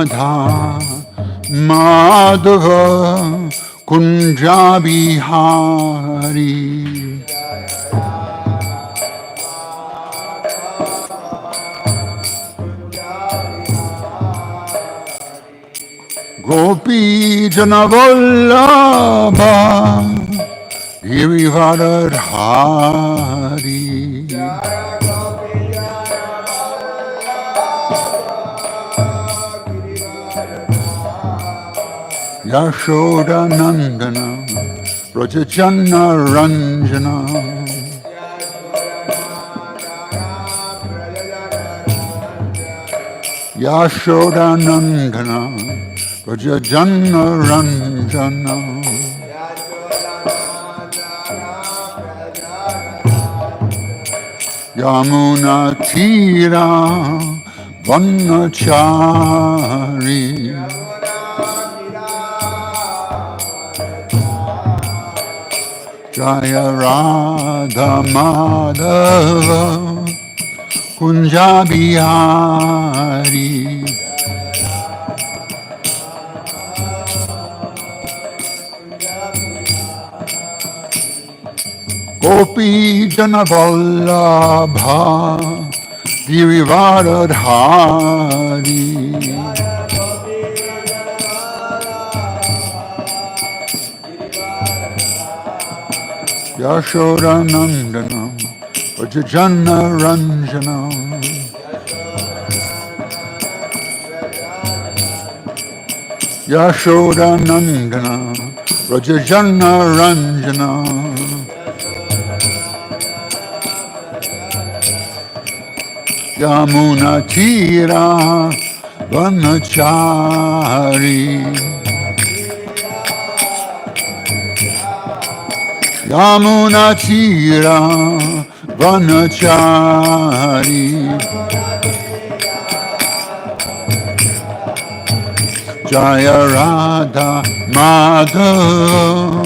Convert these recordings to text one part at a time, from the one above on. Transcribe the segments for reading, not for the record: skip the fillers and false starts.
Radha Madhava Kunja Bihari. Gopi Janavallabha Girivardhari. Yashoda Nandana Rajajana Ranjana. Yashoda Nandana Rajajana Ranjana. Yamuna Tira Vanachari. Jaya Radha Madhava Kunja Bihari. Gopi Janavallabha Girivardhari. Yashoda Nandana Rajajana Ranjana. Yashoda Nandana Rajajana Ranjana. Yamuna Tira Vanachari. Yamuna Tira Vanachari. Jaya Radha Madhava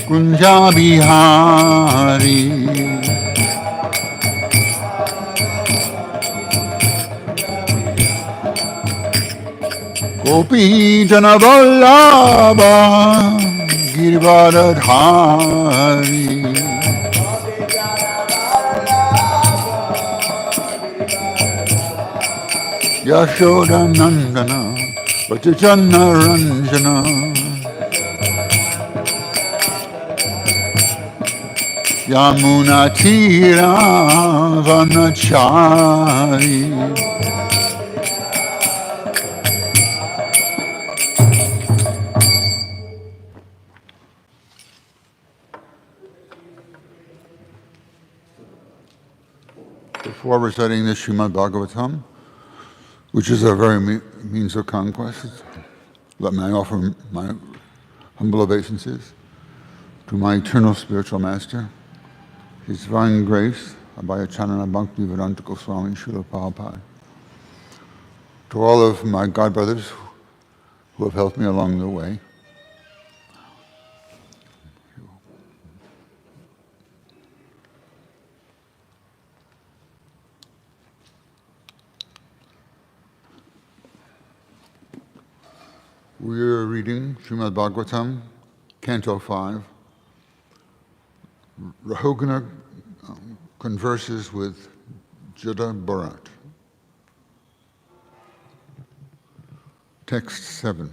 Kunja Bihari. Gopi Janavallabha Girivardhari. Yashoda Nandana Rajajana Ranjana. Yamuna Tira Vanachari. Before reciting the Srimad Bhagavatam, which is a very means of conquest, let me offer my humble obeisances to my eternal spiritual master, His Divine Grace, Abhayacharana Bhakti Vedanta Goswami Srila Prabhupada, to all of my God brothers who have helped me along the way. We are reading Srimad Bhagavatam, Canto 5. Rahugana converses with Jada Bharat. Text 7.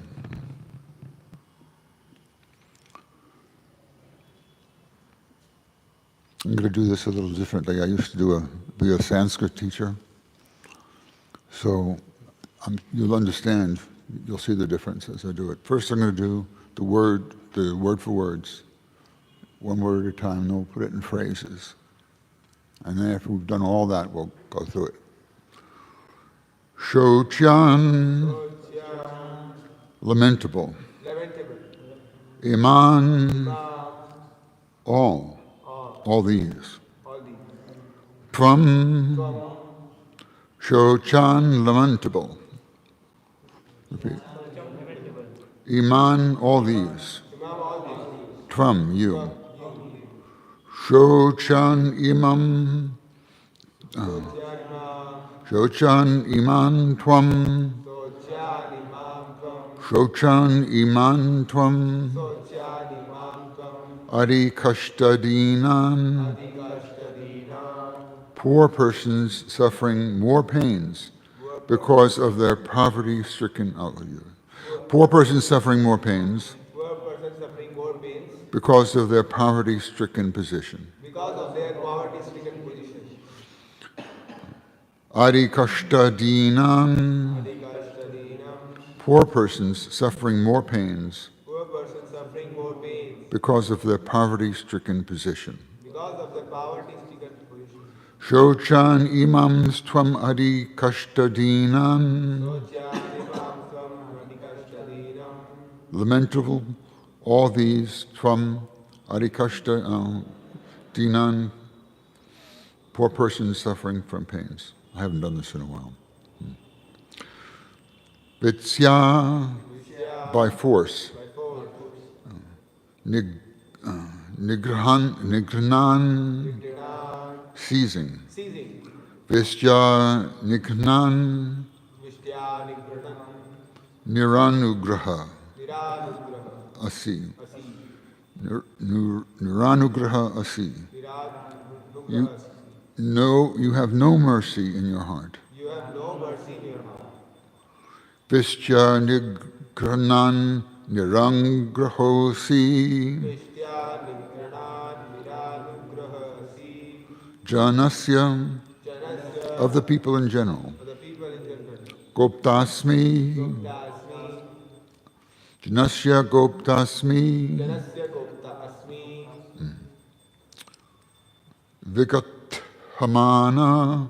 I'm going to do this a little differently. I used to be a Sanskrit teacher, so you'll understand. You'll see the difference as I do it. First, I'm going to do the word for words, one word at a time, and then we'll put it in phrases. And then after we've done all that, we'll go through it. Shochan, lamentable. Iman, all these. From, Shochan, lamentable. Repeat. Iman, all these. Tvam, you. Shochan imam. Shochan iman tvam. Shochan iman tvam adikashtadinan. Poor persons suffering more pains because of their poverty-stricken Poor persons suffering more pains because of their poverty-stricken position. Adikashtadinam. Poor persons suffering more pains because of their poverty-stricken position. Shochan imams tvam adikashtadinam. Lamentable, all these tvam adikashtadinan, poor persons suffering from pains. I haven't done this in a while. Vitsya, by force. Nigrahan, seizing. Vistya nighnan, niranugraha, asi. Niranugraha asi. You have no mercy in your heart. Vistya nighnan nirangrahosi. Janasya, of the people in general. Goptasmi. Janasya goptasmi. Vigathamana.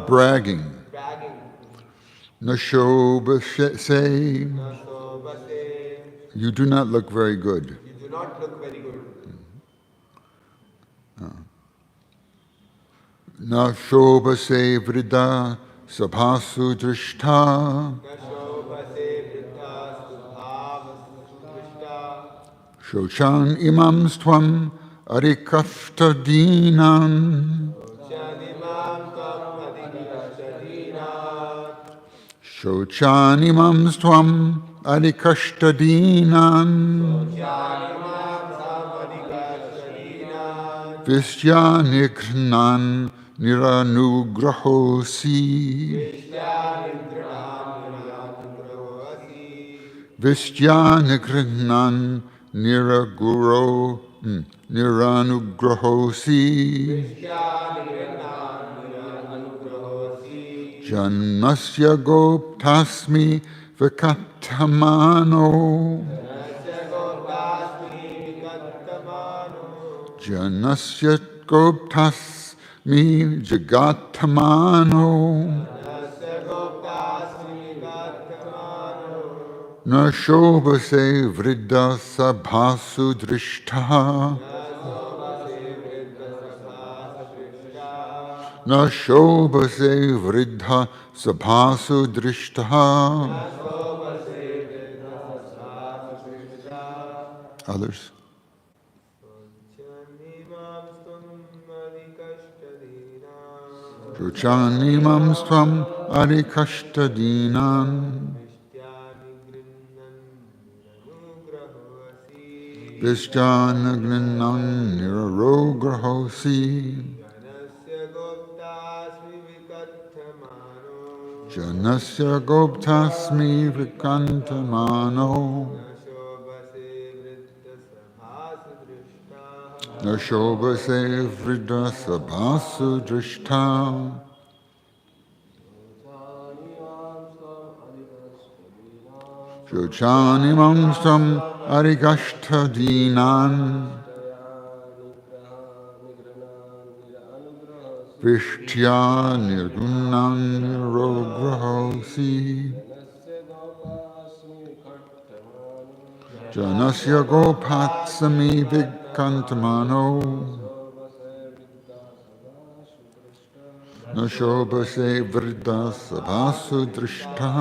Bragging. Nashobase. You do not look very good. Nashobase vriddha sabhasu drishta. Shochan imams tvam adikashtadinan. Shochan imams tvam adikashtadinan. Vistya nighnan niranugrahosi. Vistya nighnan niranugrahosi. Janmasya goptasmi vikattamano. Janasya goptasmi jagattamano. Na shobhase vriddha sabhasu drishta. Na shobhase vriddha sabhasu drishta. Others? Shochan imams tvam adikashtadinan. Vistya nighnan niranugrahosi. Janasya goptasmi vikantamano. Nashobhase vriddha sabhasu drishta. Shochan imams tvam adikashtadinan. Vishtya nirgunan nirograhosi. Janasya gopatsami vikantamano. Nashobhase vriddha sabhasu drishta.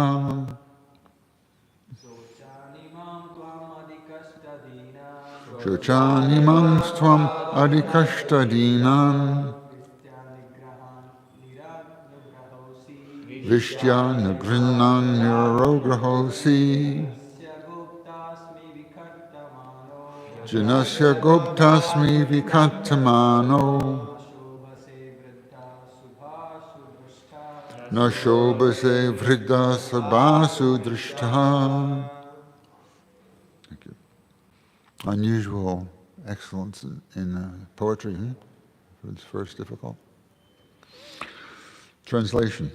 Shochan imams tvam adikashtadinan. Vishtya Nagrinan Nirograhosi Janasya Guptasmi Vikattamano Nashobase Vriddha Sabhasu Drishta. Thank you. Unusual excellence in poetry. It's first difficult. Translation.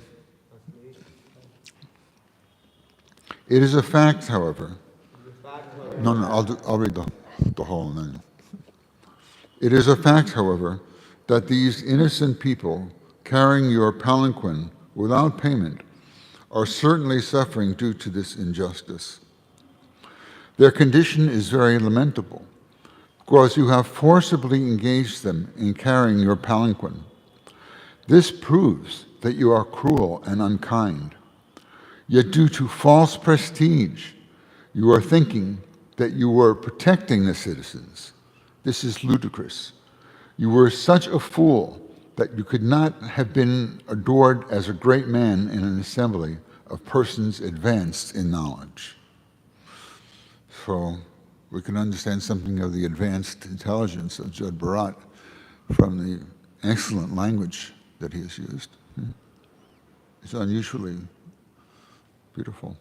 It is a fact, however. No, I'll read the whole and then. It is a fact, however, that these innocent people carrying your palanquin without payment are certainly suffering due to this injustice. Their condition is very lamentable, because you have forcibly engaged them in carrying your palanquin. This proves that you are cruel and unkind. Yet due to false prestige, you are thinking that you were protecting the citizens. This is ludicrous. You were such a fool that you could not have been adored as a great man in an assembly of persons advanced in knowledge. So we can understand something of the advanced intelligence of Jud Bharat from the excellent language that he has used. It's unusually beautiful.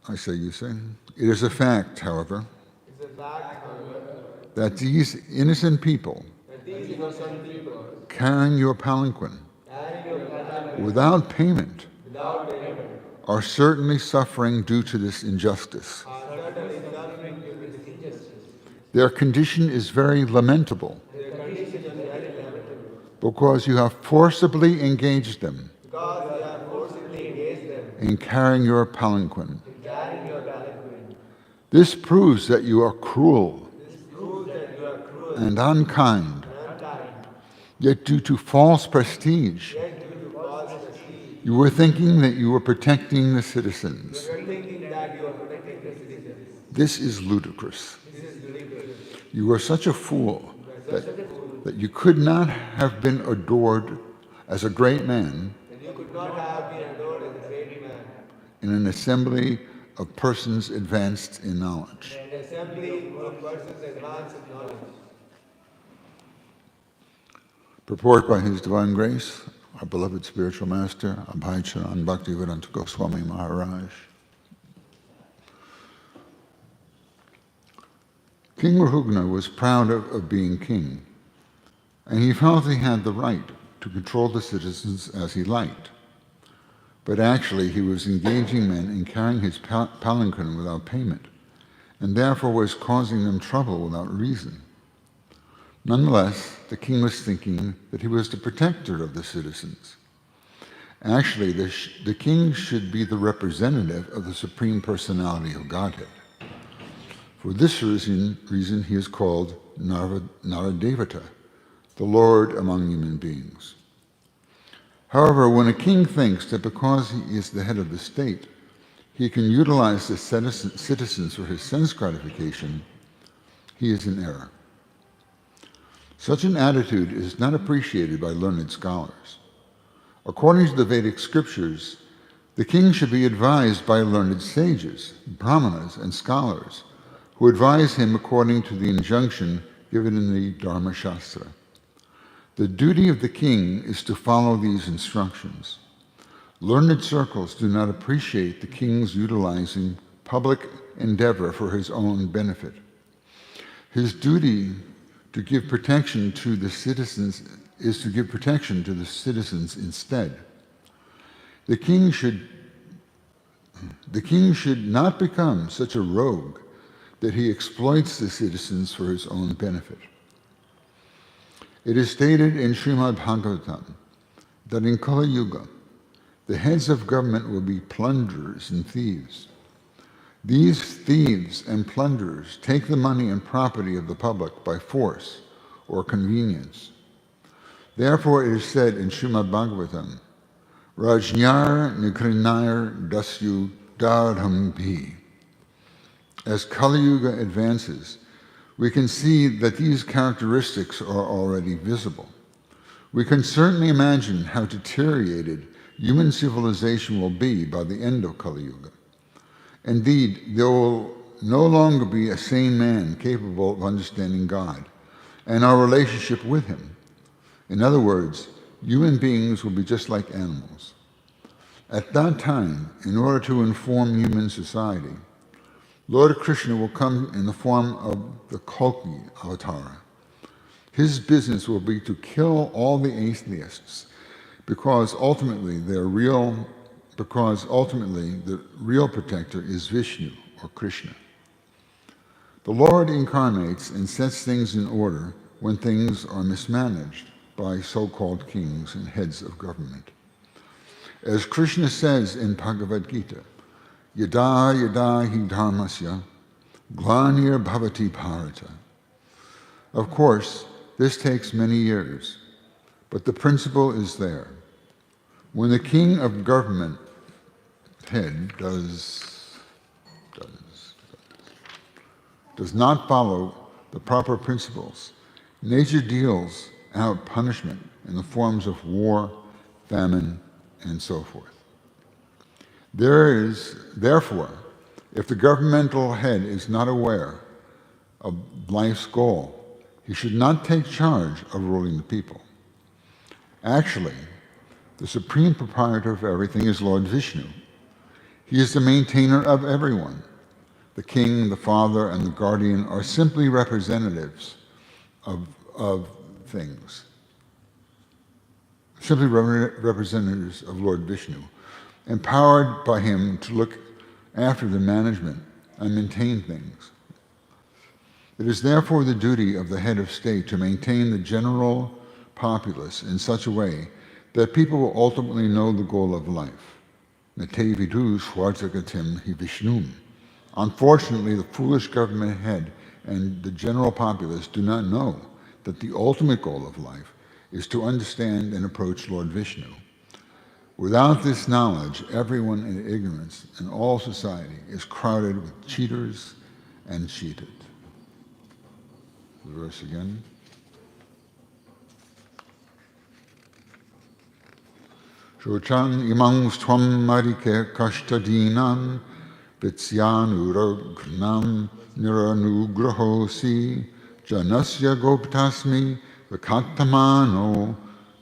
I say, you say. It is a fact, however, that these innocent people carrying your palanquin without payment are certainly suffering due to this injustice. Their condition is very lamentable because you have forcibly engaged them in carrying your palanquin. This proves that you are cruel and unkind, yet due to false prestige, you were thinking that you were protecting the citizens. This is ludicrous. You were such a fool that you could not have been adored as a great man in an assembly of persons advanced in knowledge. Purport by His Divine Grace, our beloved spiritual master, Abhay Charan Bhaktivedanta Goswami Maharaj. King Rahugna was proud of being king, and he felt he had the right to control the citizens as he liked. But actually, he was engaging men in carrying his palanquin without payment, and therefore was causing them trouble without reason. Nonetheless, the king was thinking that he was the protector of the citizens. Actually, the king should be the representative of the Supreme Personality of Godhead. For this reason he is called Naradevata, the Lord among human beings. However, when a king thinks that because he is the head of the state, he can utilize the citizens for his sense gratification, he is in error. Such an attitude is not appreciated by learned scholars. According to the Vedic scriptures, the king should be advised by learned sages, brahmanas, and scholars, who advise him according to the injunction given in the Dharma Shastra. The duty of the king is to follow these instructions. Learned circles do not appreciate the king's utilizing public endeavor for his own benefit. His duty to give protection to the citizens is to give protection to the citizens instead. The king should not become such a rogue that he exploits the citizens for his own benefit. It is stated in Srimad Bhagavatam that in Kali Yuga, the heads of government will be plunderers and thieves. These thieves and plunderers take the money and property of the public by force or convenience. Therefore it is said in Srimad Bhagavatam, Rajnyar Nikrinayar Dasyu Dharhambi. As Kali Yuga advances, we can see that these characteristics are already visible. We can certainly imagine how deteriorated human civilization will be by the end of Kali Yuga. Indeed, there will no longer be a sane man capable of understanding God and our relationship with Him. In other words, human beings will be just like animals. At that time, in order to inform human society, Lord Krishna will come in the form of the Kalki avatar. His business will be to kill all the atheists because ultimately the real protector is Vishnu or Krishna. The Lord incarnates and sets things in order when things are mismanaged by so-called kings and heads of government. As Krishna says in Bhagavad Gita, Yada yada hi dharmasya glanir bhavati bharata. Of course, this takes many years, but the principle is there. When the king of government head does not follow the proper principles, nature deals out punishment in the forms of war, famine, and so forth. Therefore, if the governmental head is not aware of life's goal, he should not take charge of ruling the people. Actually, the supreme proprietor of everything is Lord Vishnu. He is the maintainer of everyone. The king, the father, and the guardian are simply representatives of things. Simply representatives of Lord Vishnu, empowered by him to look after the management and maintain things. It is therefore the duty of the head of state to maintain the general populace in such a way that people will ultimately know the goal of life. Nate vidu swarjagatim hi Vishnum. Unfortunately, the foolish government head and the general populace do not know that the ultimate goal of life is to understand and approach Lord Vishnu. Without this knowledge, everyone in ignorance and all society is crowded with cheaters and cheated. The verse again. Shochan imang stvam marike kashtadinam Vitsyanurugnam niranugrahosi janasya goptasmi vakatamano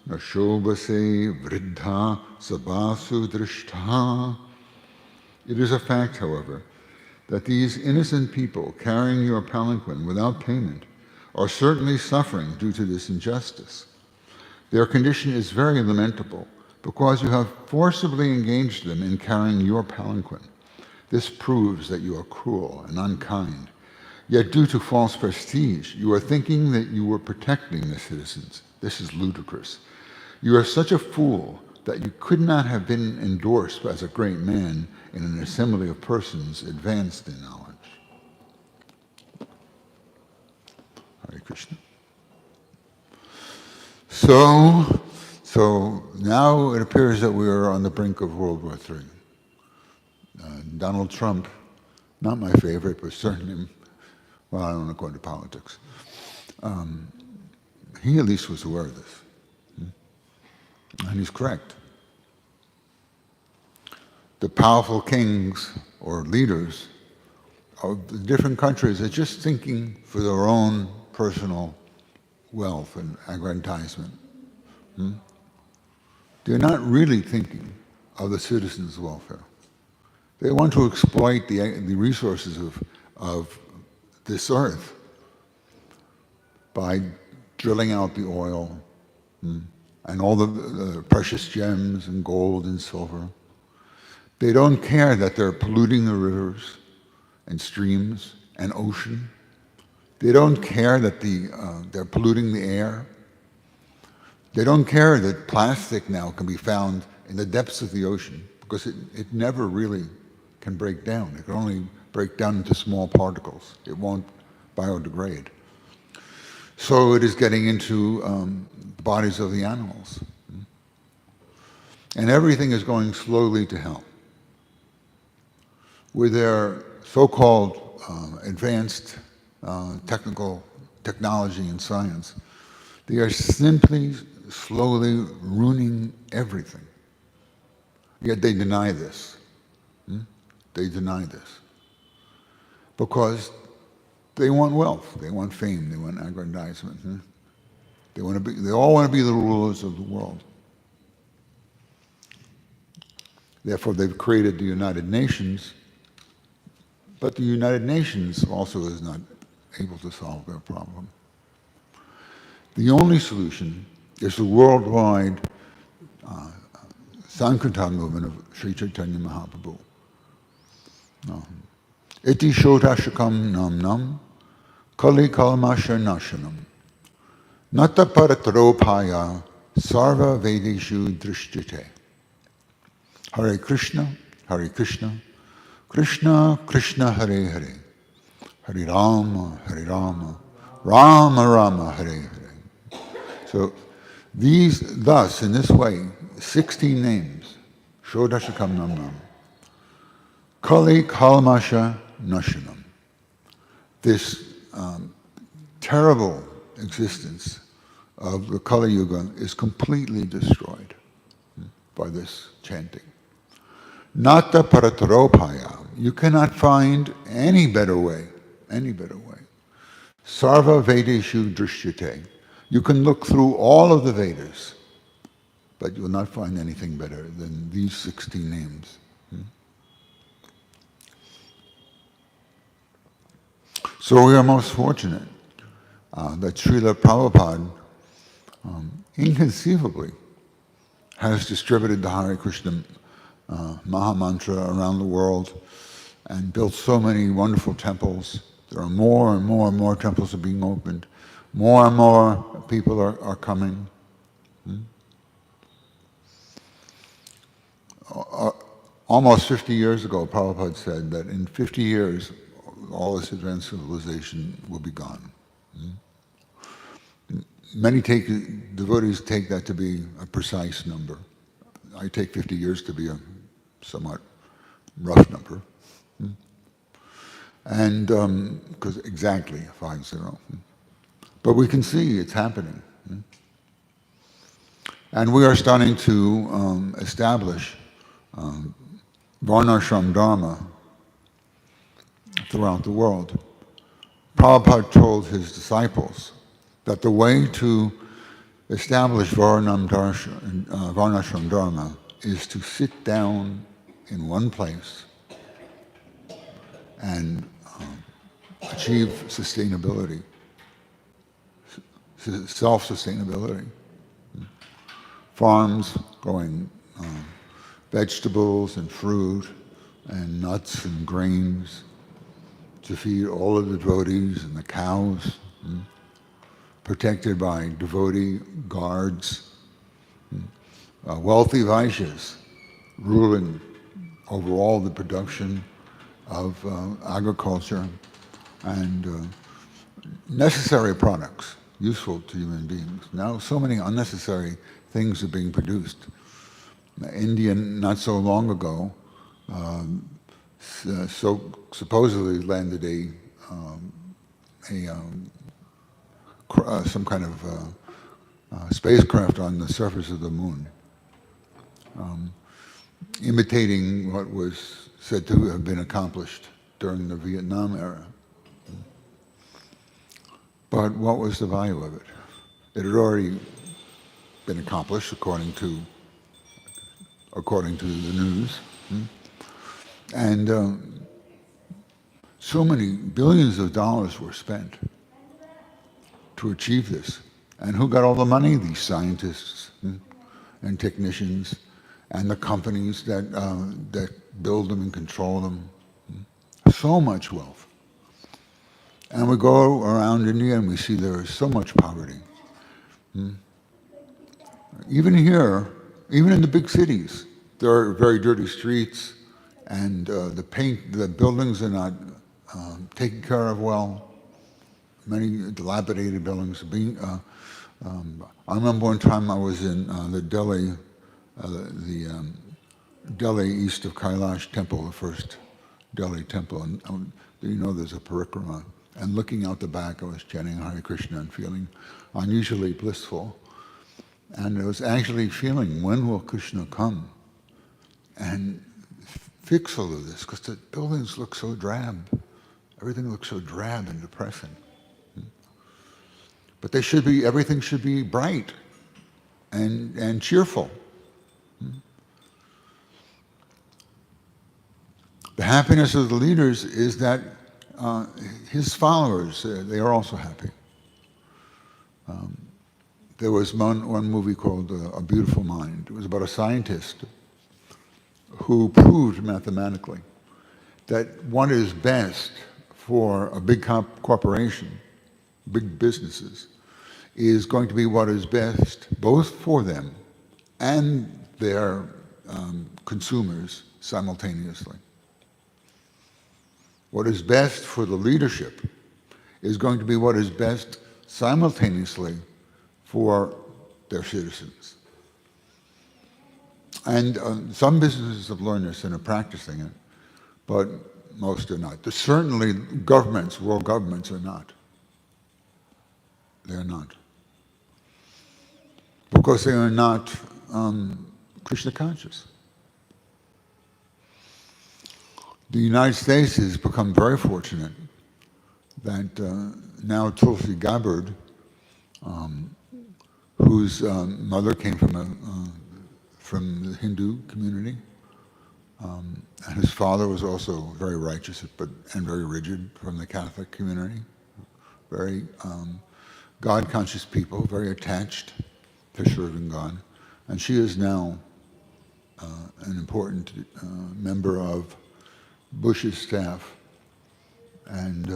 nashobase vriddha sabasu drishta. It is a fact, however, that these innocent people carrying your palanquin without payment are certainly suffering due to this injustice. Their condition is very lamentable because you have forcibly engaged them in carrying your palanquin. This proves that you are cruel and unkind. Yet due to false prestige, you are thinking that you were protecting the citizens. This is ludicrous. You are such a fool that you could not have been endorsed as a great man in an assembly of persons advanced in knowledge. Hare Krishna. So now it appears that we are on the brink of World War III. Donald Trump, not my favorite, but certainly, well, I don't want to go into politics. He at least was aware of this. And he's correct. The powerful kings or leaders of the different countries are just thinking for their own personal wealth and aggrandizement. They're not really thinking of the citizens' welfare. They want to exploit the resources of this earth by drilling out the oil and all the precious gems and gold and silver. They don't care that they're polluting the rivers and streams and ocean. They don't care that they're polluting the air. They don't care that plastic now can be found in the depths of the ocean because it never really can break down. It can only break down into small particles. It won't biodegrade. So it is getting into the bodies of the animals. And everything is going slowly to hell. With their so-called advanced technology and science, they are simply slowly ruining everything. Yet they deny this. They deny this. Because they want wealth, they want fame, they want aggrandizement. They all want to be the rulers of the world. Therefore, they've created the United Nations, but the United Nations also is not able to solve their problem. The only solution is the worldwide Sankirtan movement of Sri Chaitanya Mahaprabhu. Iti Shodashakam Nam Nam Kali Kalmasha Nashanam Nata Paratropaya Sarva Vedeshu Drishyate. Hare Krishna, Krishna Krishna Hare Hare, Hare Rama, Rama Rama, Hare Hare. So thus, in this way, 16 names, Shodashakam Nam Nam, Kali Kalmasha Nashanam. This terrible existence of the Kali Yuga is completely destroyed by this chanting. Nata Parataropaya. You cannot find any better way. Sarva Vedeshu Drishyate. You can look through all of the Vedas, but you will not find anything better than these 16 names. So we are most fortunate that Srila Prabhupada inconceivably has distributed the Hare Krishna Maha Mantra around the world and built so many wonderful temples. There are more and more temples are being opened. More and more people are coming. Almost 50 years ago, Prabhupada said that in 50 years, all this advanced civilization will be gone. Many devotees take that to be a precise number. I take 50 years to be a somewhat rough number. And because exactly 50. But we can see it's happening. And we are starting to establish Varnashram Dharma throughout the world. Prabhupada told his disciples that the way to establish Varnashram Dharma is to sit down in one place and achieve sustainability, self-sustainability. Farms growing vegetables and fruit and nuts and grains to feed all of the devotees and the cows, protected by devotee guards, wealthy Vaishyas ruling over all the production of agriculture and necessary products useful to human beings. Now so many unnecessary things are being produced. India, not so long ago, supposedly landed some kind of spacecraft on the surface of the moon, imitating what was said to have been accomplished during the Vietnam era. But what was the value of it? It had already been accomplished according to the news. And so many billions of dollars were spent to achieve this. And who got all the money? These scientists and technicians and the companies that build them and control them. So much wealth. And we go around India and we see there is so much poverty. Even here, even in the big cities, there are very dirty streets, and the buildings are not taken care of well. Many dilapidated buildings. I remember one time I was in the Delhi east of Kailash temple, the first Delhi temple, and there's a parikrama. And looking out the back, I was chanting Hare Krishna and feeling unusually blissful. And I was actually feeling, when will Krishna come and fix all of this? Because the buildings look so drab. Everything looks so drab and depressing. But everything should be bright and cheerful. The happiness of the leaders is that his followers, they are also happy. There was one movie called A Beautiful Mind. It was about a scientist who proved mathematically that what is best for a big corporation, big businesses, is going to be what is best both for them and their consumers simultaneously. What is best for the leadership is going to be what is best simultaneously for their citizens. And some businesses have learned this and are practicing it, but most are not. Certainly governments, world governments are not. They're not. Because they are not Krishna conscious. The United States has become very fortunate that now Tulsi Gabbard, whose mother came from the Hindu community, and his father was also very righteous and very rigid from the Catholic community, very God-conscious people, very attached to serving God, and she is now an important member of Bush's staff, and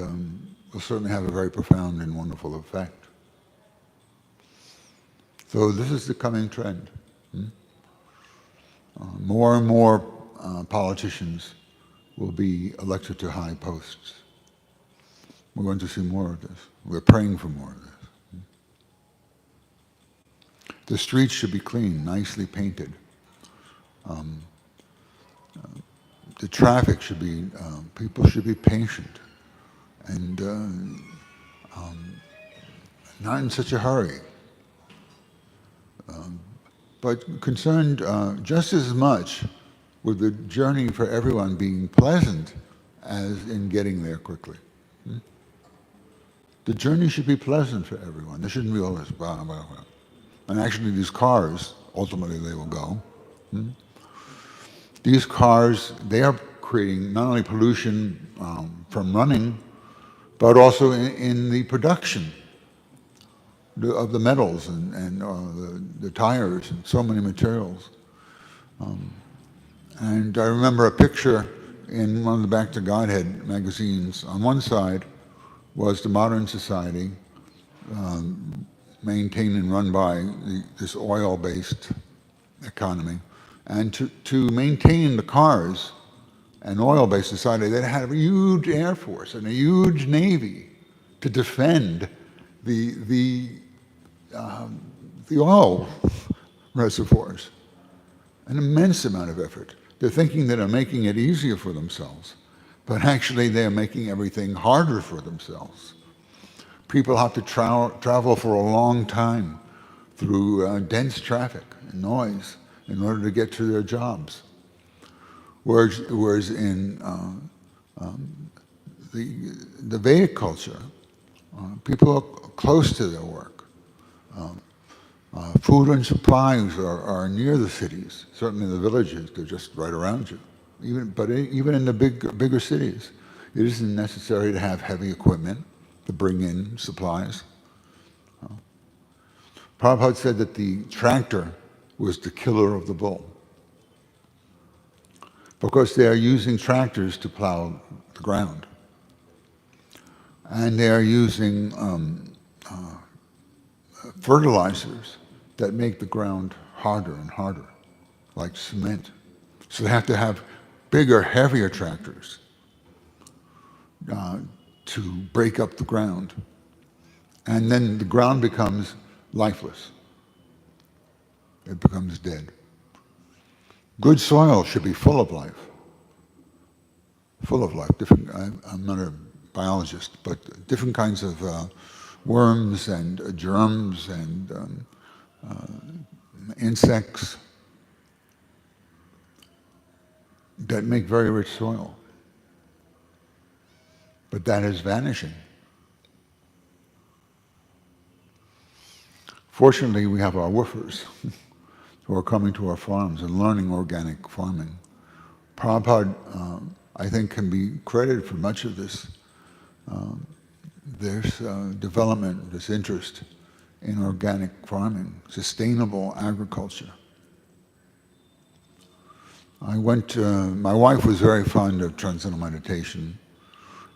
will certainly have a very profound and wonderful effect. So this is the coming trend. More and more politicians will be elected to high posts. We're going to see more of this. We're praying for more of this. The streets should be clean, nicely painted. The traffic should be, people should be patient and not in such a hurry. But concerned just as much with the journey for everyone being pleasant as in getting there quickly. The journey should be pleasant for everyone. There shouldn't be all this blah, blah, blah. And actually these cars, ultimately they will go. These cars, they are creating not only pollution from running, but also in the production of the metals and the tires and so many materials. And I remember a picture in one of the Back to Godhead magazines. On one side was the modern society, maintained and run by this oil-based economy. And to maintain the cars, an oil-based society, they had a huge air force and a huge navy to defend the oil reservoirs. An immense amount of effort. They're thinking that they're making it easier for themselves, but actually they're making everything harder for themselves. People have to travel for a long time through dense traffic and noise in order to get to their jobs. Whereas in the Vedic culture, people are close to their work. Food and supplies are near the cities. Certainly in the villages, they're just right around you. Even in the bigger cities, it isn't necessary to have heavy equipment to bring in supplies. Prabhupada said that the tractor was the killer of the bull, because they are using tractors to plow the ground. And they are using fertilizers that make the ground harder and harder, like cement. So they have to have bigger, heavier tractors to break up the ground. And then the ground becomes lifeless. It becomes dead. Good soil should be full of life. Full of life. I'm not a biologist, but different kinds of worms and germs and insects that make very rich soil. But that is vanishing. Fortunately, we have our woofers who are coming to our farms and learning organic farming. Prabhupada, I think, can be credited for much of this development, this interest in organic farming, sustainable agriculture. My wife was very fond of transcendental meditation,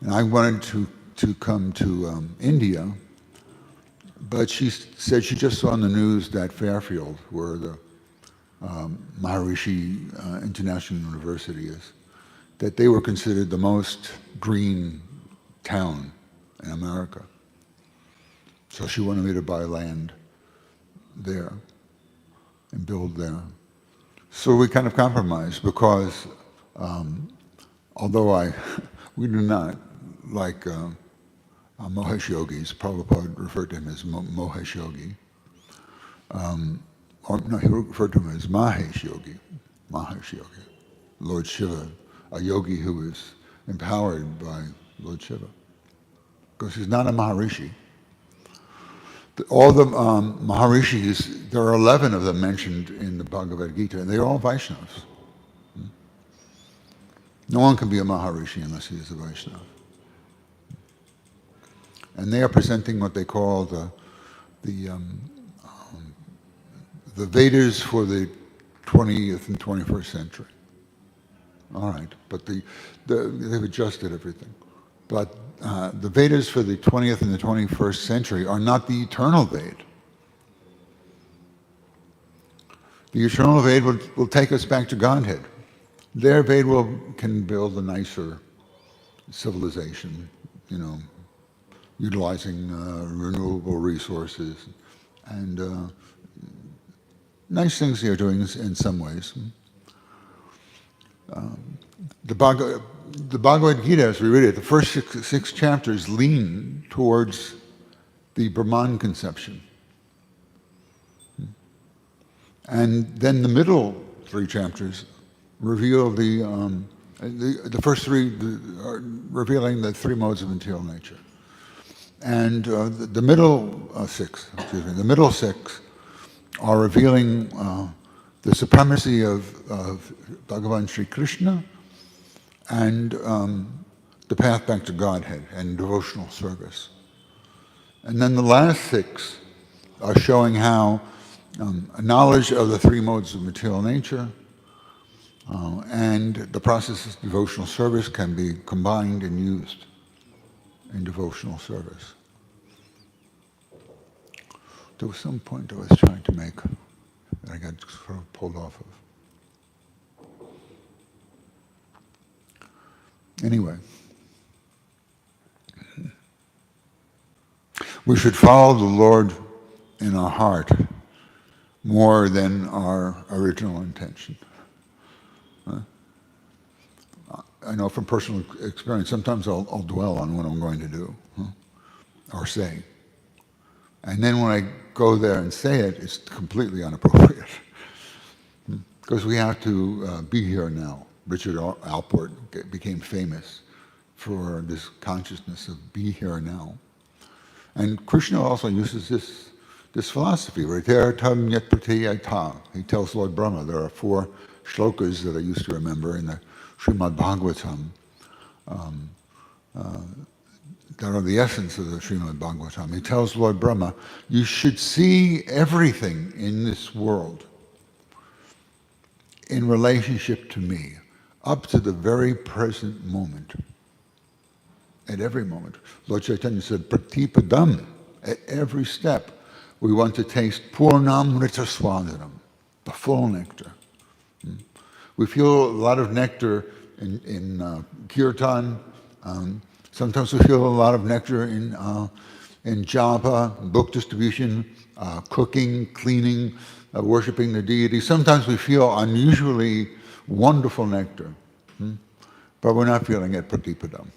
and I wanted to come to India, but she said she just saw on the news that Fairfield, where the Maharishi International University is, that they were considered the most green town in America. So she wanted me to buy land there and build there. So we kind of compromised because although we do not like Mohesh yogis, Prabhupada referred to him as Mohesh yogi. Or no, he referred to him as Mahesh yogi, Lord Shiva, a yogi who is empowered by Lord Shiva. Because he's not a Maharishi. All the Maharishis, there are 11 of them mentioned in the Bhagavad Gita, and they're all Vaishnavas. No one can be a Maharishi unless he is a Vaishnava. And they are presenting what they call the Vedas for the 20th and 21st century. All right, but they've adjusted everything. But the Vedas for the 20th and the 21st century are not the eternal Veda. The eternal Veda will take us back to Godhead. Their Veda can build a nicer civilization, utilizing renewable resources and nice things they are doing in some ways. The Bhagavad Gita, as we read it, the first six chapters lean towards the Brahman conception. And then the middle three chapters reveal the first three are revealing the three modes of material nature. And the middle six are revealing the supremacy of Bhagavan Sri Krishna and the path back to Godhead and devotional service. And then the last six are showing how a knowledge of the three modes of material nature and the process of devotional service can be combined and used in devotional service. There was some point I was trying to make that I got sort of pulled off of. Anyway, we should follow the Lord in our heart more than our original intention. I know from personal experience, sometimes I'll dwell on what I'm going to do or say. And then when I go there and say it, it's completely inappropriate. Because we have to be here now. Richard Alport became famous for this consciousness of be here now. And Krishna also uses this philosophy, right there, tam yat pratyayata. He tells Lord Brahma, there are 4 shlokas that I used to remember in the Srimad Bhagavatam that are the essence of the Srimad Bhagavatam. He tells Lord Brahma, you should see everything in this world in relationship to me, up to the very present moment. At every moment. Lord Chaitanya said, pratipadam, at every step, we want to taste purnamrita swadanam, the full nectar. We feel a lot of nectar in kirtan. Sometimes we feel a lot of nectar in japa, book distribution, cooking, cleaning, worshiping the deity. Sometimes we feel unusually wonderful nectar, but we're not feeling it pratipadam.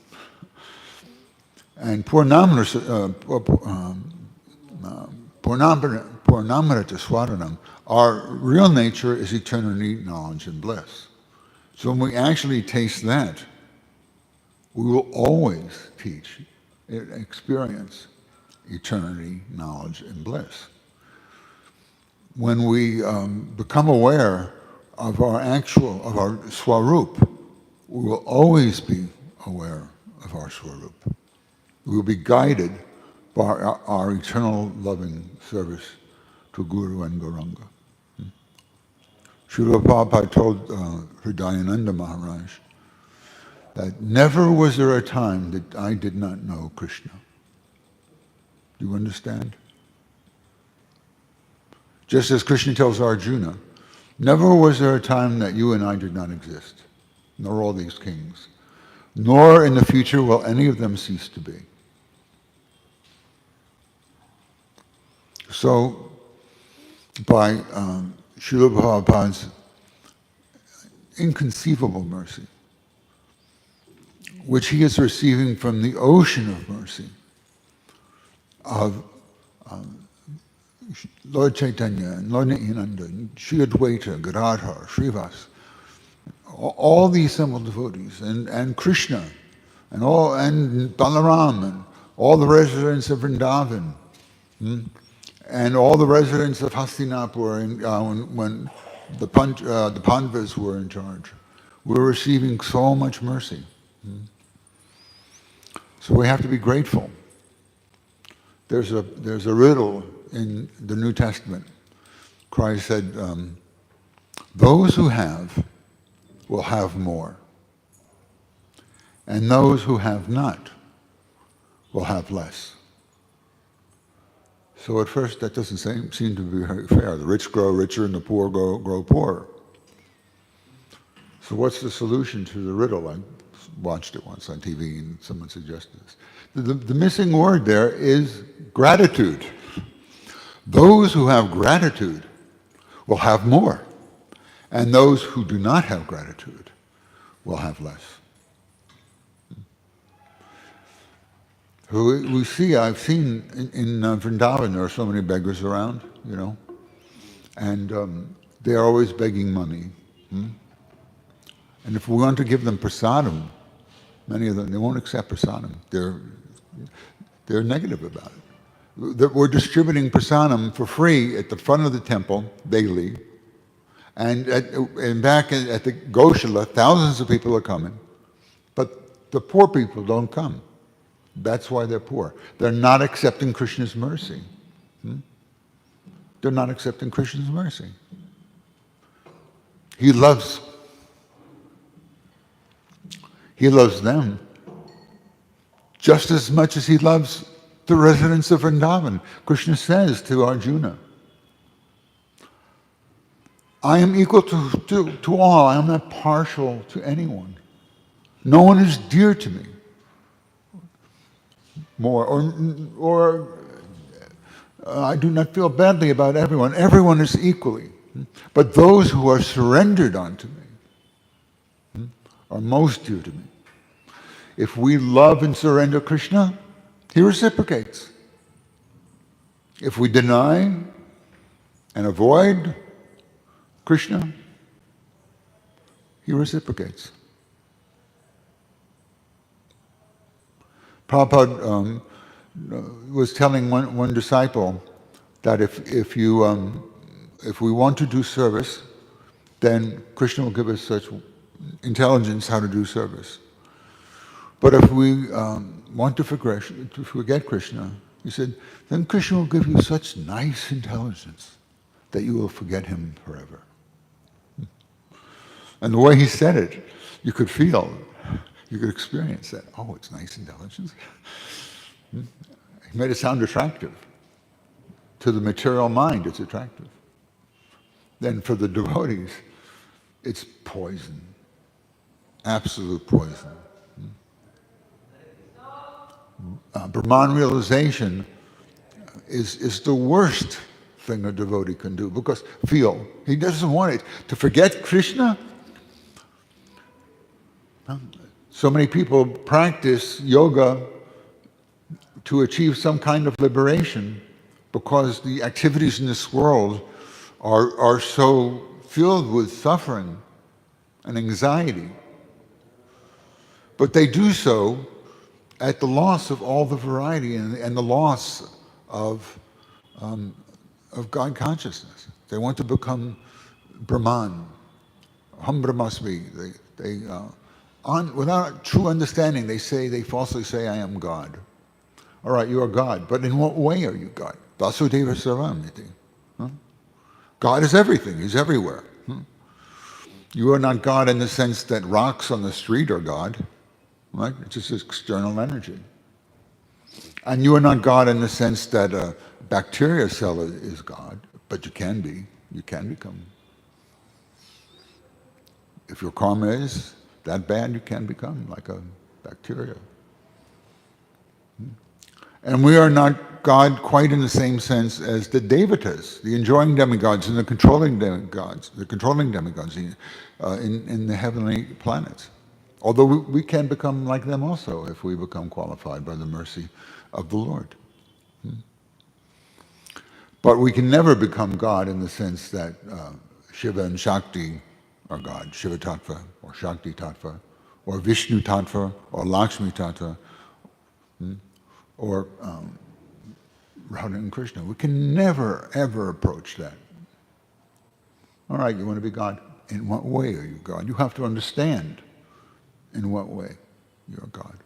Purnamrita Purnamrita Swaranam, our real nature is eternity, knowledge, and bliss. So when we actually taste that, we will always experience eternity, knowledge, and bliss. When we become aware of our Swarup, we will always be aware of our Swarup. We will be guided by our eternal loving service to Guru and Gauranga. Srila Prabhupada told Hridayananda Maharaj that never was there a time that I did not know Krishna. Do you understand? Just as Krishna tells Arjuna, never was there a time that you and I did not exist, nor all these kings, nor in the future will any of them cease to be. So, by Srila Prabhupada's inconceivable mercy, which he is receiving from the ocean of mercy of Lord Chaitanya and Lord Nityananda, and Sri Advaita, Gadadhar, Srivas, all these simple devotees, and Krishna, and Balaram, and all the residents of Vrindavan, and all the residents of Hastinapur, when the Pandavas were in charge, we're receiving so much mercy. So we have to be grateful. There's a riddle in the New Testament. Christ said, those who have will have more, and those who have not will have less. So at first that doesn't seem to be very fair. The rich grow richer and the poor grow poorer. So what's the solution to the riddle? I watched it once on TV and someone suggested this. The missing word there is gratitude. Those who have gratitude will have more, and those who do not have gratitude will have less. I've seen in Vrindavan, there are so many beggars around, and they are always begging money. And if we want to give them prasadam, many of them, they won't accept prasadam. They're negative about it. That we're distributing prasadam for free at the front of the temple daily, and back at the Goshala, thousands of people are coming, but the poor people don't come. That's why they're poor. They're not accepting Krishna's mercy. They're not accepting Krishna's mercy. He loves them just as much as he loves the residents of Vrindavan. Krishna says to Arjuna, I am equal to all. I am not partial to anyone. No one is dear to me more, or I do not feel badly about everyone. Everyone is equally. But those who are surrendered unto me are most dear to me. If we love and surrender Krishna, he reciprocates. If we deny and avoid Krishna, he reciprocates. Prabhupada was telling one disciple that if we want to do service, then Krishna will give us such intelligence how to do service. But if we want to forget Krishna, he said, then Krishna will give you such nice intelligence that you will forget him forever. And the way he said it, you could feel, you could experience that. Oh, it's nice intelligence. He made it sound attractive. To the material mind, it's attractive. Then for the devotees, it's poison. Absolute poison. Brahman realization is the worst thing a devotee can do, because he doesn't want it. To forget Krishna? So many people practice yoga to achieve some kind of liberation because the activities in this world are so filled with suffering and anxiety. But they do so at the loss of all the variety and the loss of God consciousness. They want to become Brahman, Hum Brahmasmi. Without true understanding, they falsely say, I am God. All right, you are God, but in what way are you God? Vasudeva Sarvamiti. God is everything, He's everywhere. You are not God in the sense that rocks on the street are God, right? It's just external energy. And you are not God in the sense that a bacteria cell is God, but you can be. You can become. If your karma is that bad, you can become like a bacteria. And we are not God quite in the same sense as the devatas, the enjoying demigods and the controlling demigods in the heavenly planets. Although we can become like them also if we become qualified by the mercy of the Lord. But we can never become God in the sense that Shiva and Shakti are God, Shiva Tattva or Shakti Tattva, or Vishnu Tattva or Lakshmi Tattva, or Radha and Krishna. We can never, ever approach that. All right, you want to be God? In what way are you God? You have to understand in what way you're God.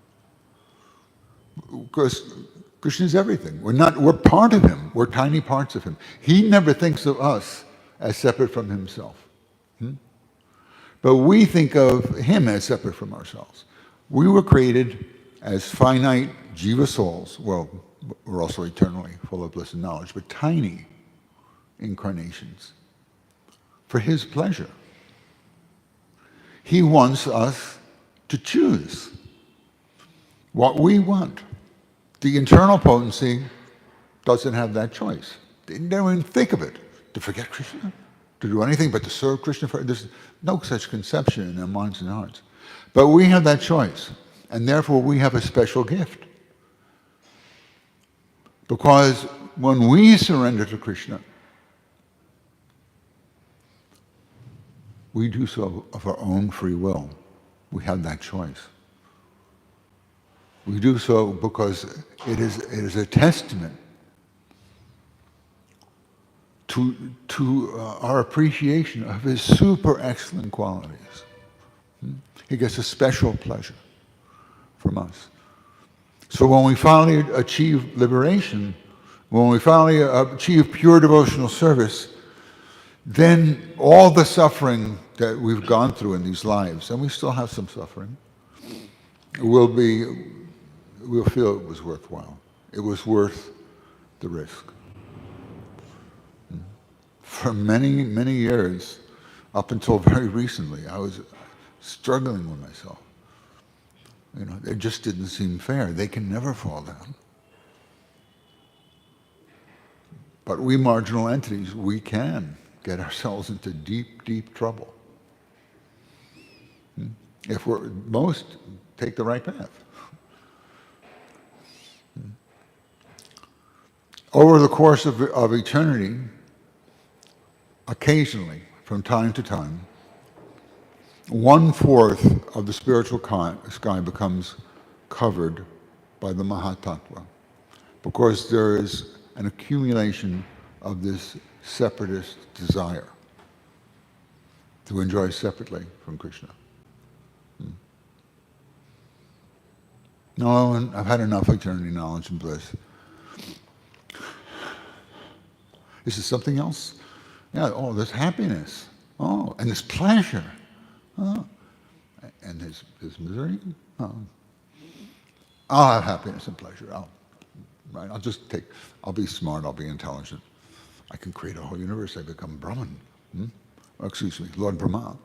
Because Krishna is everything. We're part of Him. We're tiny parts of Him. He never thinks of us as separate from Himself. But we think of Him as separate from ourselves. We were created as finite jiva souls. Well, we're also eternally full of bliss and knowledge, but tiny incarnations for His pleasure. He wants us to choose what we want. The internal potency doesn't have that choice. They don't even think of it. To forget Krishna, to do anything but to serve Krishna. There's no such conception in their minds and hearts. But we have that choice, and therefore we have a special gift. Because when we surrender to Krishna, we do so of our own free will. We have that choice. We do so because it is a testament to our appreciation of His super excellent qualities. He gets a special pleasure from us. So when we finally achieve liberation, when we finally achieve pure devotional service, then all the suffering that we've gone through in these lives, and we still have some suffering, we'll feel it was worthwhile. It was worth the risk. For many, many years, up until very recently, I was struggling with myself. It just didn't seem fair. They can never fall down. But we marginal entities, we can get ourselves into deep, deep trouble. If most take the right path. Over the course of eternity, occasionally, from time to time, 1/4 of the spiritual sky becomes covered by the Mahatattva, because there is an accumulation of this separatist desire to enjoy separately from Krishna. No, and I've had enough eternity knowledge and bliss. Is there something else? Yeah, there's happiness. And there's pleasure. And there's misery. I'll have happiness and pleasure. I'll be smart, I'll be intelligent. I can create a whole universe. I become Brahman. Lord Brahma.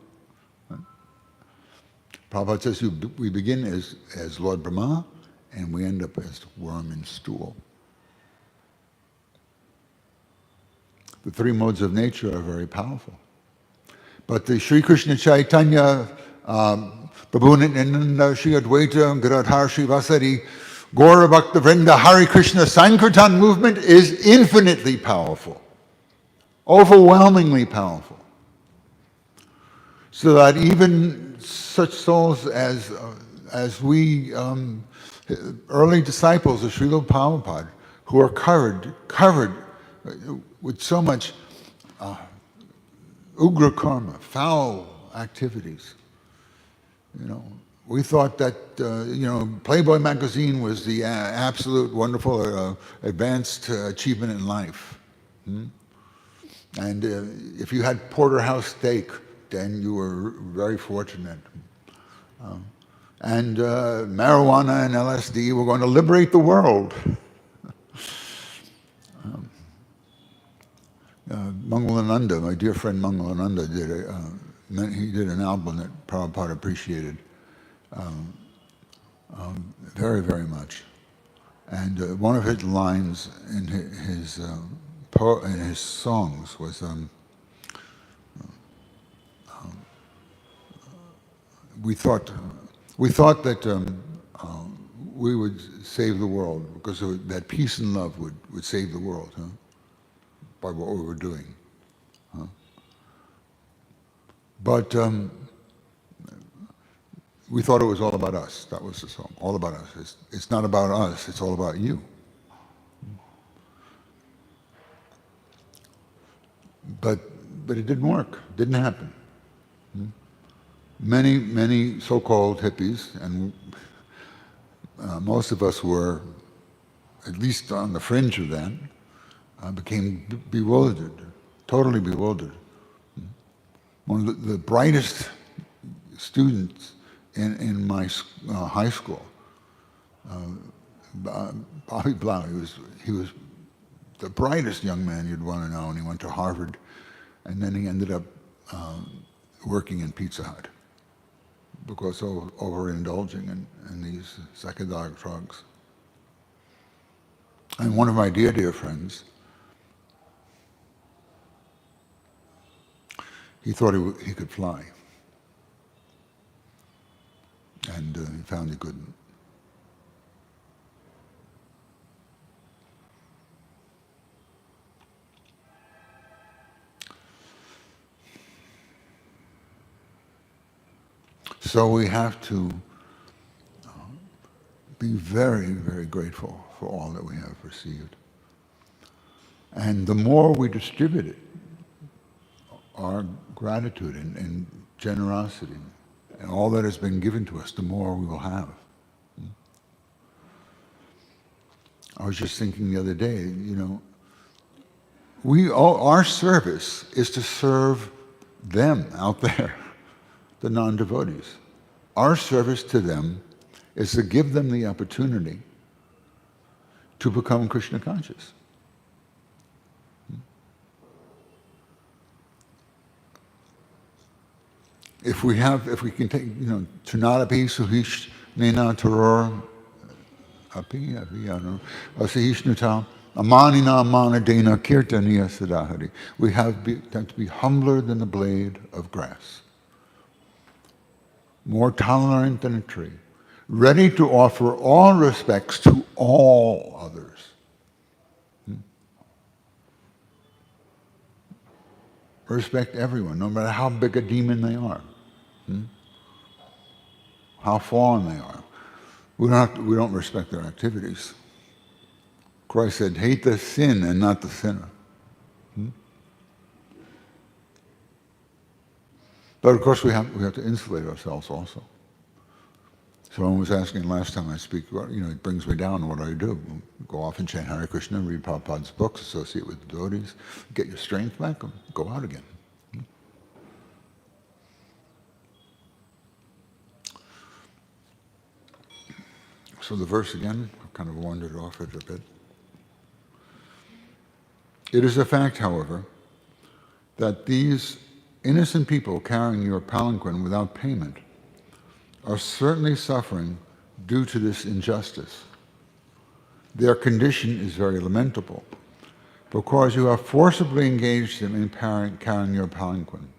Right? Prabhupada says we begin as Lord Brahma, and we end up as worm and stool. The three modes of nature are very powerful. But the Sri Krishna Chaitanya, Prabhu Nityananda, Sri Advaita, Giridhar Srivasari, Gaura Bhakta Vrinda Hare Krishna Sankirtan movement is infinitely powerful, overwhelmingly powerful. So that even such souls as we, early disciples of Srila Prabhupada, who are covered with so much ugra karma, foul activities. We thought that Playboy magazine was the absolute wonderful advanced achievement in life. And if you had porterhouse steak, then you were very fortunate. And marijuana and LSD were going to liberate the world. Mangalananda, my dear friend Mangalananda, did an album that Prabhupada appreciated very, very much. And one of his lines in his songs was, we thought that we would save the world because that peace and love would save the world, by what we were doing. But we thought it was all about us. That was the song, all about us. It's not about us, it's all about you. But it didn't work, didn't happen. Many so-called hippies, and most of us were at least on the fringe of that, became bewildered, totally bewildered. One of the brightest students in my high school, Bobby Blau, he was the brightest young man you'd want to know, and he went to Harvard, and then he ended up working in Pizza Hut because of overindulging in these psychedelic drugs. And one of my dear friends, he thought he could fly, and he found he couldn't. So we have to be very, very grateful for all that we have received. And the more we distribute it, our gratitude and generosity and all that has been given to us, the more we will have. I was just thinking the other day, our service is to serve them out there, the non-devotees. Our service to them is to give them the opportunity to become Krishna conscious. If we can take, Tunadapi Suhish Nena Taror Api Asihishnuta Amanina Amanadena Kirtaniya Sadahari. We have to be humbler than the blade of grass, more tolerant than a tree, ready to offer all respects to all others. Respect everyone, no matter how big a demon they are, how fallen they are. We don't respect their activities. Christ said, hate the sin and not the sinner. But of course we have to insulate ourselves also. Someone was asking last time I speak, it brings me down, what do I do? Go off and chant Hare Krishna, read Prabhupada's books, associate with the devotees, get your strength back, and go out again. So the verse again, I've kind of wandered off it a bit. It is a fact, however, that these innocent people carrying your palanquin without payment are certainly suffering due to this injustice. Their condition is very lamentable, because you have forcibly engaged them in carrying your palanquin.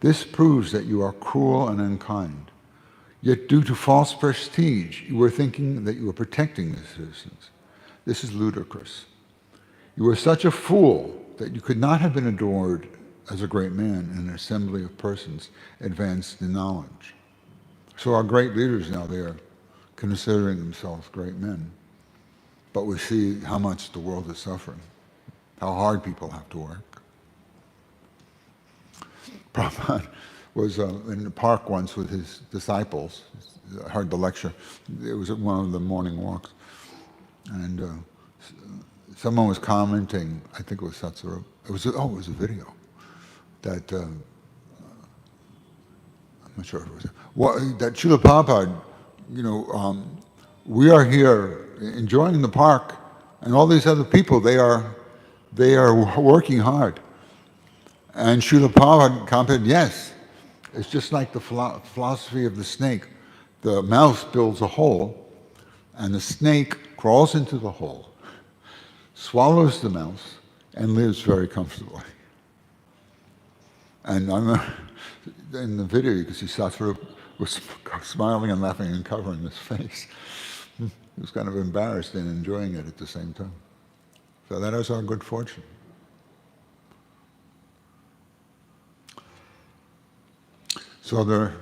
This proves that you are cruel and unkind. Yet due to false prestige, you were thinking that you were protecting the citizens. This is ludicrous. You were such a fool that you could not have been adored as a great man in an assembly of persons advanced in knowledge. So our great leaders now, they are considering themselves great men. But we see how much the world is suffering, how hard people have to work. Prabhupada was in the park once with his disciples. I heard the lecture. It was at one of the morning walks. And someone was commenting, I think it was Satsuru, it was a video, that, I'm not sure if it was, that Srila Prabhupada, we are here enjoying the park, and all these other people, they are working hard. And Srila Prabhupada commented, yes, it's just like the philosophy of the snake. The mouse builds a hole, and the snake crawls into the hole, swallows the mouse, and lives very comfortably. And I'm in the video, you can see Satsuru was smiling and laughing and covering his face. He was kind of embarrassed and enjoying it at the same time. So that is our good fortune. So are there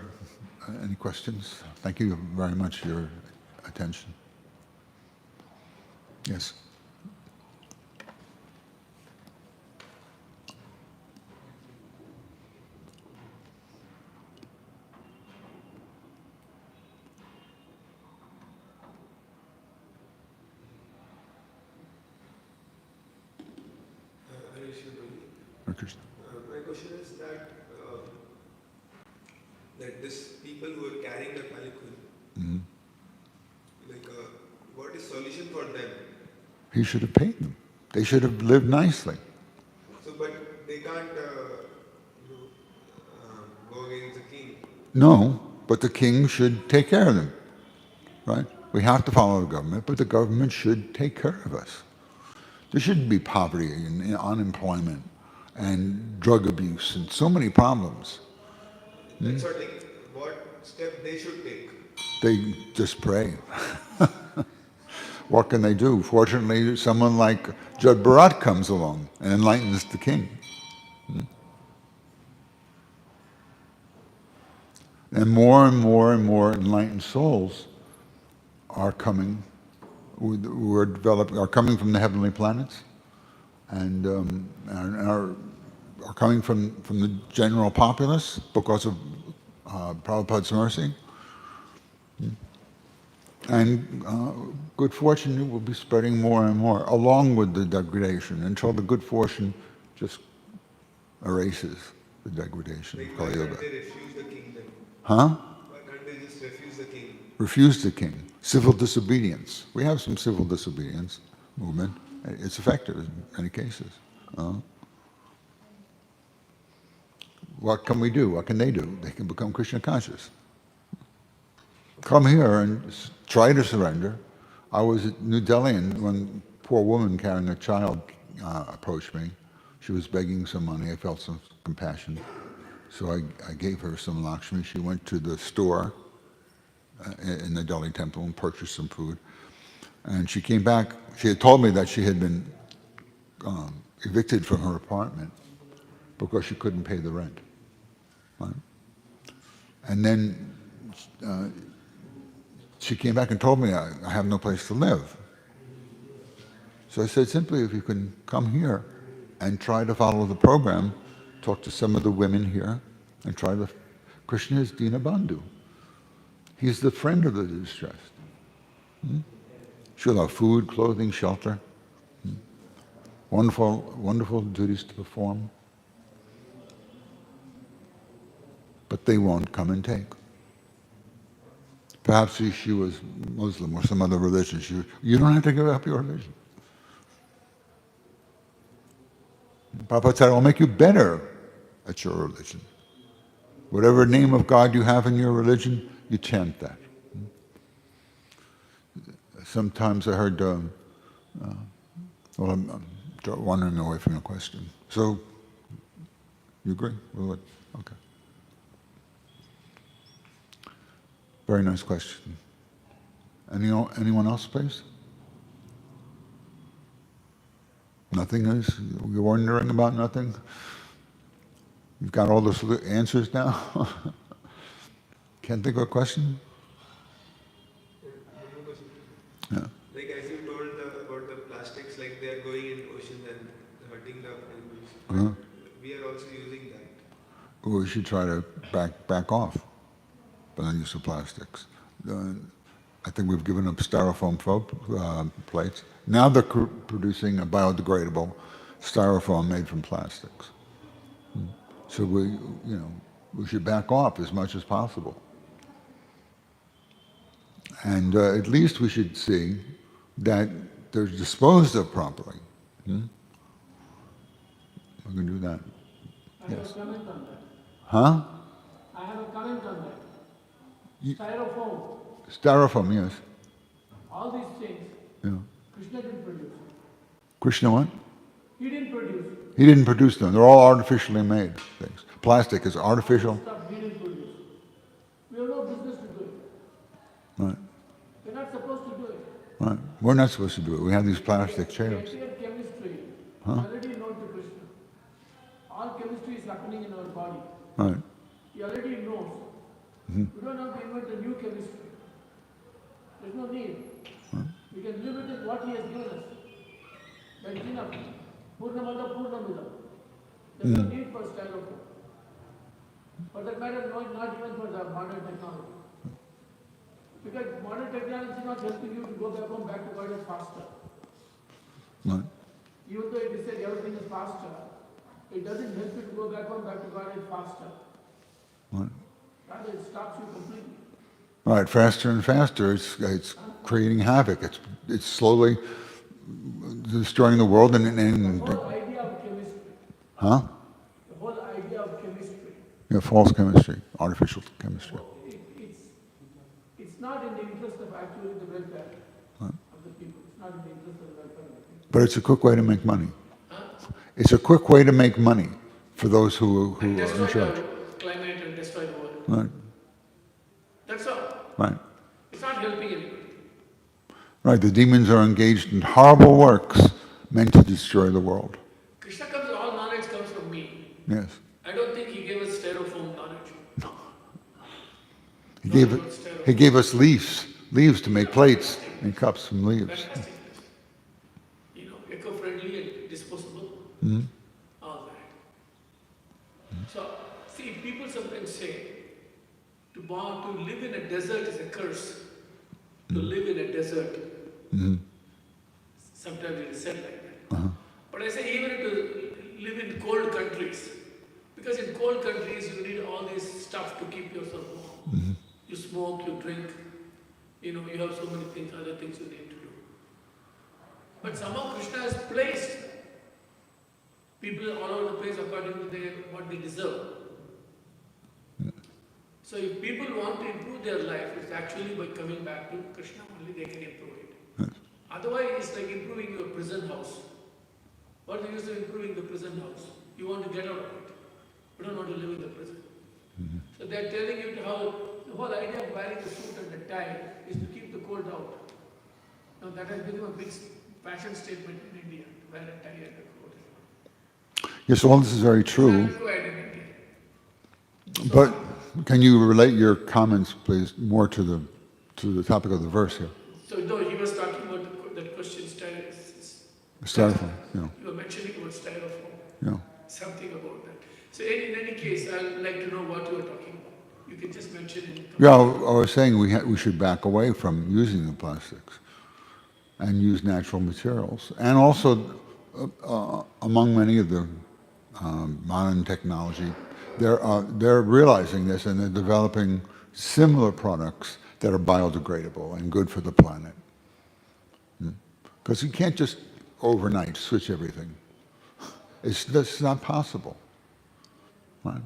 any questions? Thank you very much for your attention. Yes? My question is that this people who are carrying the palanquin, what is solution for them? He should have paid them. They should have lived nicely. So, but they can't go against the king. No, but the king should take care of them, right? We have to follow the government, but the government should take care of us. There shouldn't be poverty and unemployment and drug abuse and so many problems. That's what step they should take. They just pray. What can they do? Fortunately, someone like Jud Bharat comes along and enlightens the king. And more enlightened souls are coming, are coming from the heavenly planets, and are coming from the general populace because of Prabhupada's mercy. And good fortune will be spreading more and more, along with the degradation, until the good fortune just erases the degradation of Kali Yuga. Why can't they refuse the king then? Huh? Why can't they just refuse the king? Refuse the king. Civil disobedience. We have some civil disobedience movement. It's effective in many cases. What can we do? What can they do? They can become Krishna conscious. Come here and try to surrender. I was at New Delhi, and one poor woman carrying a child approached me. She was begging some money. I felt some compassion. So I gave her some Lakshmi. She went to the store in the Delhi temple and purchased some food. And she came back. She had told me that she had been evicted from her apartment because she couldn't pay the rent. Right? And then she came back and told me, I have no place to live. So I said, simply, if you can come here and try to follow the program, talk to some of the women here, and try to... Krishna is Dina Bandhu. He's the friend of the distressed. She'll have food, clothing, shelter. Wonderful duties to perform. But they won't come and take. Perhaps she was Muslim or some other religion. You don't have to give up your religion. Prabhupada said, I'll make you better at your religion. Whatever name of God you have in your religion, you chant that. Sometimes I heard, I'm wandering away from the question. So, you agree with what? Okay. Very nice question. Anyone else, please? Nothing is? You're wondering about nothing? You've got all the answers now? Can't think of a question? Yeah. Like as you told about the plastics, like they are going in oceans and hurting the animals. Uh-huh. We are also using that. We should try to back off by the use of plastics. I think we've given up styrofoam plates. Now they're producing a biodegradable styrofoam made from plastics. So we should back off as much as possible. And at least we should see that they're disposed of properly. We can do that. I have a comment on that. Huh? I have a comment on that. Styrofoam, Styrofoam, yes. all these things, Yeah. Krishna didn't produce. Krishna what? He didn't produce. He didn't produce them. They're all artificially made things. Plastic is artificial. Stuff he didn't produce. We have no business to do it. Right. We're not supposed to do it. Right. We're not supposed to do it. We have these plastic The chairs. entire chemistry, Huh? already known to Krishna. All chemistry is happening in our body. Right. He already knows. We don't have to invent a new chemistry. There's no need. We can live with what he has given us. That's enough. Purnamada Purnamida. There's no need for styrofoam. For that matter, not even for the modern technology. Because modern technology is not helping you to go back to God faster. Right. Even though it is said everything is faster, it doesn't help you to go back to God faster. Right. Rather, it stops you completely. Right. Faster and faster. It's creating havoc. It's slowly destroying the world and The whole idea of chemistry. huh? The whole idea of chemistry. Yeah, false chemistry, artificial chemistry. It's not in the interest of actually the welfare of the people. It's not in the interest of the welfare of the people. But it's a quick way to make money. It's a quick way to make money for those who are in Destroy charge. the climate and destroy the world. Right. That's all. Right. It's not helping anybody. Right. The demons are engaged in horrible works meant to destroy the world. Krishna comes, all knowledge comes from me. Yes. I don't think he gave us styrofoam knowledge. He gave us leaves to make plates and cups from leaves. Fantastic. Eco-friendly and disposable. All that. So, see, people sometimes say, to live in a desert is a curse. To live in a desert. Sometimes it is said like that. But I say even to live in cold countries. Because in cold countries you need all this stuff to keep yourself warm. You smoke, you drink, you have so many things, other things you need to do. But somehow Krishna has placed people all over the place according to what they deserve. So if people want to improve their life, it's actually by coming back to Krishna only they can improve it. Otherwise it's like improving your prison house. What is the use of improving the prison house? You want to get out of it. You don't want to live in the prison. So they're telling you how the whole idea of wearing a suit and a tie is to keep the cold out. Now that has become a big fashion statement in India, to wear a tie and a coat. Yes, all this is very true. That's required in India. But can you relate your comments, please, more to the topic of the verse here? So no, he was talking about that question, Styrofoam. Yeah. You were mentioning about styrofoam. Yeah. Something about that. So in any case, I'd like to know what you were talking about. You can just mention it. Yeah, I was saying we should back away from using the plastics and use natural materials. And also, among many of the modern technology, they're realizing this and they're developing similar products that are biodegradable and good for the planet. Because you can't just overnight switch everything. That's not possible. Right?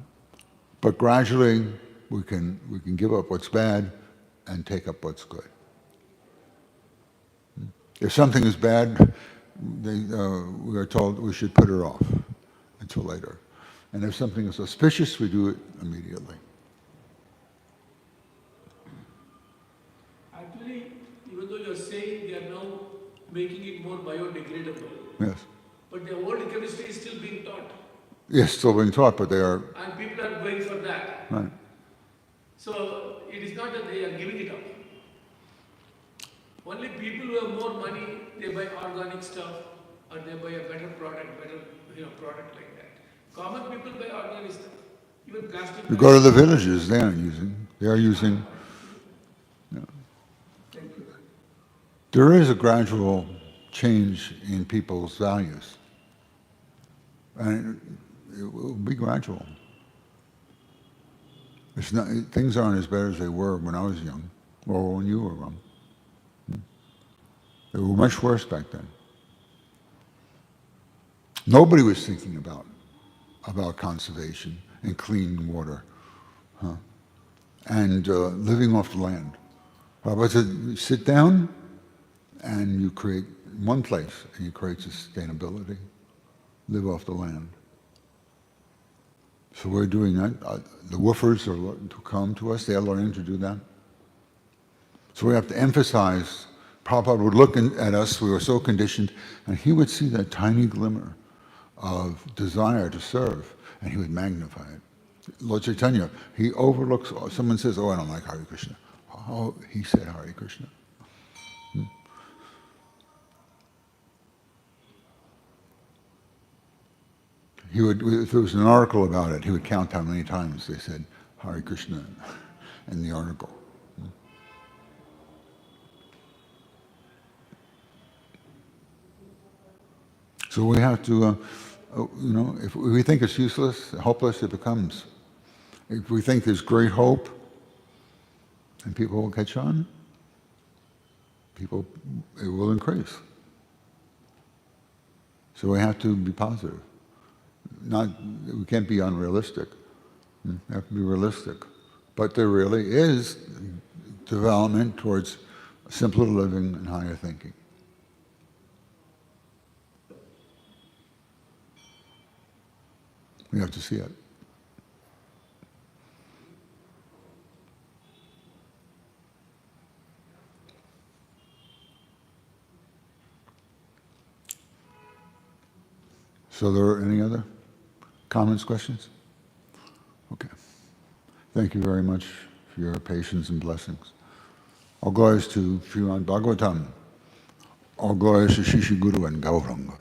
But gradually, we can give up what's bad and take up what's good. If something is bad, we are told we should put it off until later. And if something is auspicious, we do it immediately. Actually, even though you're saying they are now making it more biodegradable, Yes. but the old chemistry is still being taught. Yes, still being taught, but they are, And people are going for that. right. So it is not that they are giving it up. Only people who have more money, they buy organic stuff or they buy a better product, product like that. Common people buy organic stuff. Even plastic You go to bags. the villages, they are using, you know. There is a gradual change in people's values. And it will be gradual. It's not, things aren't as bad as they were when I was young, or when you were young. They were much worse back then. Nobody was thinking about conservation and clean water, and living off the land. Prabhupada said, you sit down and you create one place, and you create sustainability. Live off the land. So we're doing that. The woofers are to come to us. They are learning to do that. So we have to emphasize. Prabhupada would look at us. We were so conditioned, and he would see that tiny glimmer of desire to serve, and he would magnify it. Lord Chaitanya, he overlooks. Someone says, "Oh, I don't like Hare Krishna." Oh, he said Hare Krishna. He would, if there was an article about it, he would count how many times they said Hare Krishna in the article. So we have to, if we think it's useless, hopeless, it becomes. If we think there's great hope, and people will catch on, it will increase. So we have to be positive. We can't be unrealistic. We have to be realistic. But there really is development towards simpler living and higher thinking. We have to see it. So there are any other comments, questions? Okay. Thank you very much for your patience and blessings. All glories to Srimad Bhagavatam. All glories to Shishi Guru and Gauranga.